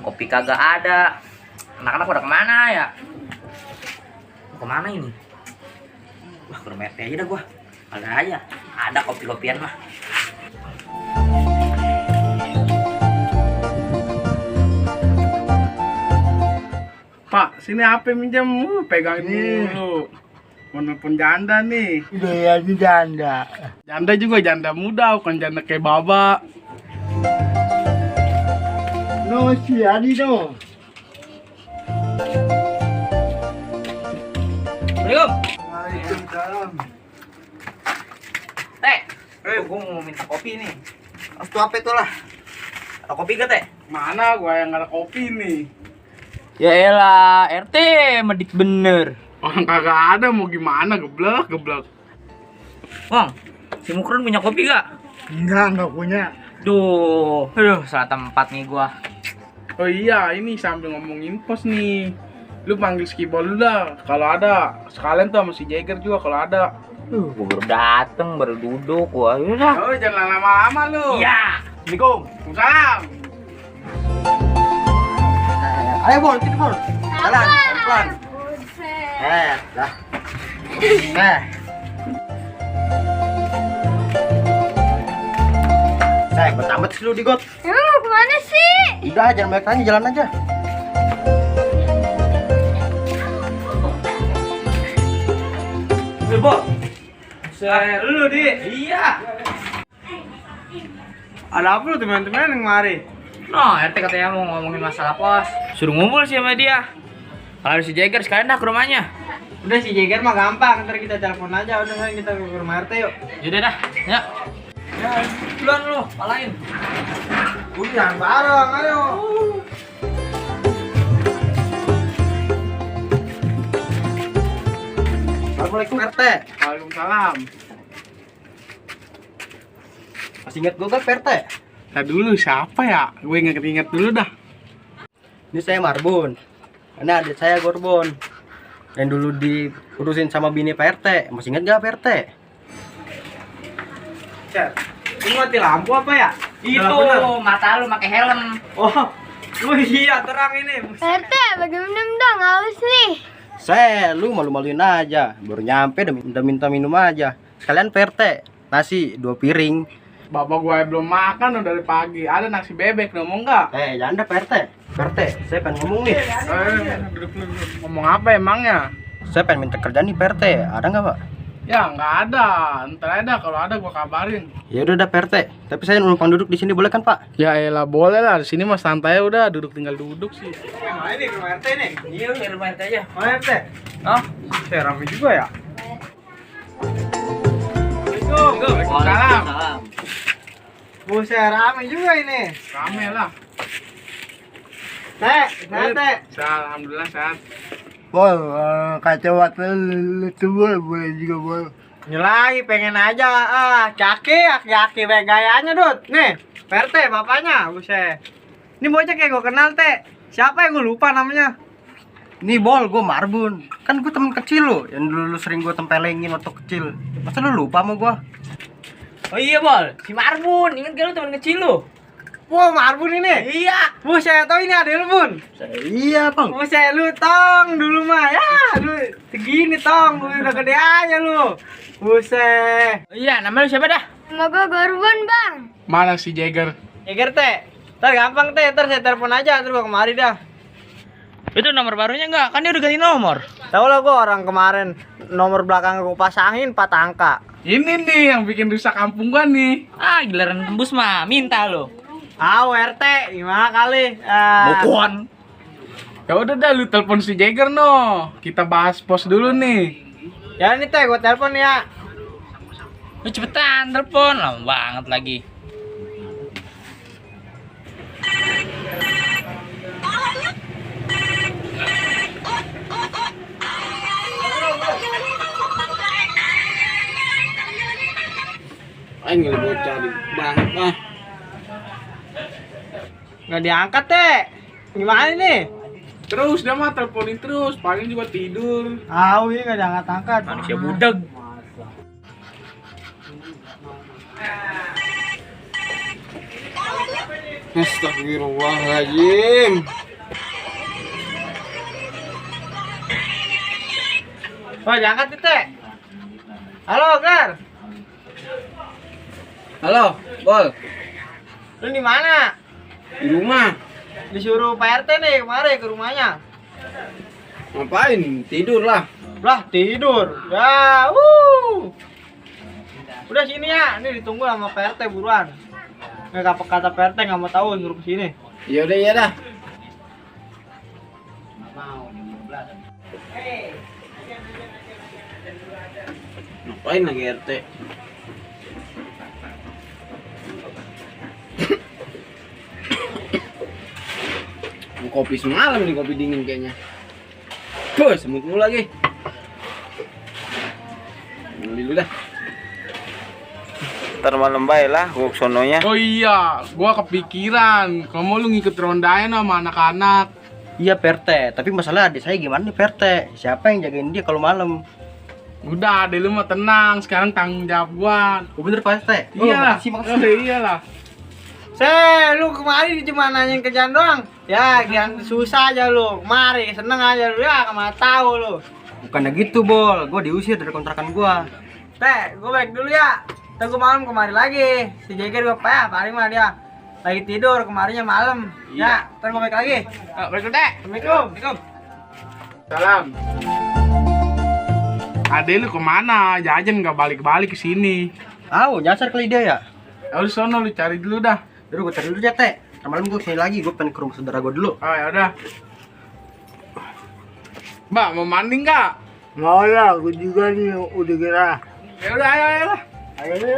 kopi kagak ada. Anak-anak pada kemana ya? Mau kemana ini? Wah, ke rumah RT aja dah gua. Ada aja, ada kopi-kopian mah. Pak, sini HP minjam, pegangin dulu. Mau nelfon janda nih. Iya, ini janda. Janda juga janda muda, bukan janda kayak baba. No, si Adi no. Assalamualaikum. Waalaikumsalam. Teh, gua mau minta kopi nih. Harus tuh apa itu lah? Ada kopi gak, Teh? Mana gua yang ada kopi nih? Ya elah, RT medit bener. Orang kagak ada, mau gimana, geblek. Bang, si Mukron punya kopi gak? Enggak punya. Aduh, salah tempat nih gua. Oh iya, ini sambil ngomongin pos nih. Lu panggil Skibol dulu dah, kalau ada. Sekalian tuh sama si Jagger juga kalau ada. Gua baru dateng, baru duduk, gua. Yaudah. Oh, jangan lama-lama lu. Iya. Assalamualaikum. Salam. Ayo Bon, kita Bon. Jalan, pelan. Dah. Gue tamat sih lu di got. Emang mau kemana sih? Udah, jangan banyak tanya, jalan aja. Bo. Lu di. Iya. Ada apa lu teman-teman yang mari? No, RT katanya mau ngomongin masalah pos. Suruh ngumpul sih sama dia. Kalau ada si Jagger sekalian dah ke rumahnya. Udah si Jagger mah gampang, ntar kita telepon aja. Udah kita ke rumah RT yuk. Yaudah dah, ya. Ya, duluan lu, palain. Udah bareng, ayo. Assalamualaikum RT. Waalaikumsalam. Masih inget gue kan RT? Nah dulu siapa ya? Gue inget dulu dah. Ini saya Marbun. Ini adik saya Gorbon. Yang dulu diurusin sama bini Pak RT. Masih inget gak Pak RT? Cer, ini mati lampu apa ya? Itu mata lu pakai helm. Oh iya terang ini. RT, bagaimana dong? Haus nih. Lu malu-maluin aja. Baru nyampe udah minta minum aja. Sekalian Pak RT, nasi 2 piring. Bapak gue belum makan udah dari pagi. Ada nasi bebek, ngomong nggak? Jangan dah Pak RT. Pak RT, saya pengen ngomong nih. Duduk dulu. Ngomong apa emangnya? Saya pengen minta kerjaan nih Pak RT. Ada nggak Pak? Ya nggak ada. Ntar ada, kalau ada gue kabarin. Ya udah Pak RT. Tapi saya numpang duduk di sini boleh kan Pak? Ya elah boleh lah. Di sini mah santai udah tinggal duduk sih. Mana ini rumah RT nih? Iya, lu dari rumah RT aja. Mana RT? Oh, Saya rame juga ya. Waalaikumsalam. Buset, rame juga ini. Rame lah. Teh. Alhamdulillah sehat. Bol, kacau lucu boleh juga bol. Nyelai pengen aja Caki gayanya Dut. Nih PRT bapaknya buset. Ini bocah kayak gue kenal Teh. Siapa yang gue lupa namanya? Nih Bol, gue Marbun. Kan gue temen kecil lo, yang dulu sering gue tempelengin waktu kecil. Masa lu lupa sama gue? Oh iya, Bol. Si Marbun, inget gak lu teman kecil lu? Wah Marbun ini. Iya. Buset, tau ini adek lu Bun. Iya bang. Buset lu tong dulu mah ya. Lu segini tong, lu udah gede aja lu. Buset. Oh iya, nama lu siapa dah? Semoga Gorbon, Bang. Mana si Jagger? Jagger Teh, ntar gampang Teh, ntar saya telepon aja, ntar gua kemari dah. Itu nomor barunya enggak? Kan dia udah ganti nomor. Tahu lah gua orang kemarin nomor belakang gua pasangin 4 angka. Ini nih yang bikin rusak kampung gua nih. Ah, giliran tembus mah minta lo. RT, gimana kali? Bokon. Ya udah dah lu telepon si Jagger no. Kita bahas pos dulu nih. Ya nih Teh, gua telepon ya. Lu cepetan telepon, lama banget lagi. Aing nggak cari banget mah. Nggak diangkat Teh. Gimana nih? Terus dia mah teleponin terus, paling juga tidur. Ini nggak diangkat-angkat. Manusia budeg. Astagfirullahaladzim. Oh, diangkat Tete. Halo, Gar. Halo, Bol. Lu di mana? Di rumah. Disuruh Pak RT nih kemarin ke rumahnya. Ngapain? Tidur lah. Lah, tidur. Ya, Udah sini ya, ini ditunggu sama Pak RT buruan. Nggak apa kata Pak RT nggak mau tahu suruh ke sini. Ya udah, iya dah. Ngapain lagi RT? Kopi semalam nih, kopi dingin kayaknya. Semut mulu lagi. Beli dulu dah. Ntar malam bae lah gua sononya. Oh iya, gua kepikiran. Kamu lu ngikut rondain sama anak-anak. Iya PRT, tapi masalah adik saya gimana nih PRT? Siapa yang jagain dia kalau malam? Udah, adek lu mah tenang. Sekarang tanggung jawab gua. Oh bener PRT? Iyalah. Makasih. Oh, iyalah. Lu kemarin cuma nanyain kerjaan doang. Ya, yang susah aja lu. Kemari seneng aja lu ya, kemana tahu lu. Bukannya gitu, Bol. Gua diusir dari kontrakan gua. Gue balik dulu ya. Tunggu malam kemari lagi. Si Jeger gue paling mah dia lagi tidur kemarinnya malam. Ya, ntar gue balik lagi. Balik dulu, Dek. Assalamualaikum. Salam. Adek lu kemana? Jajan nggak balik-balik ke sini. Nyasar kali dia ya? Lu sono lu cari dulu dah. Yaudah gua cari dulu ya, Teh. Ntar malam gua kesini lagi, gua pengen ke rumah saudara gua dulu. Oh ya udah. Mbak, mau mandi nggak? Mau lah, gua juga nih udah gerah. Ya udah, ayo. Ayo.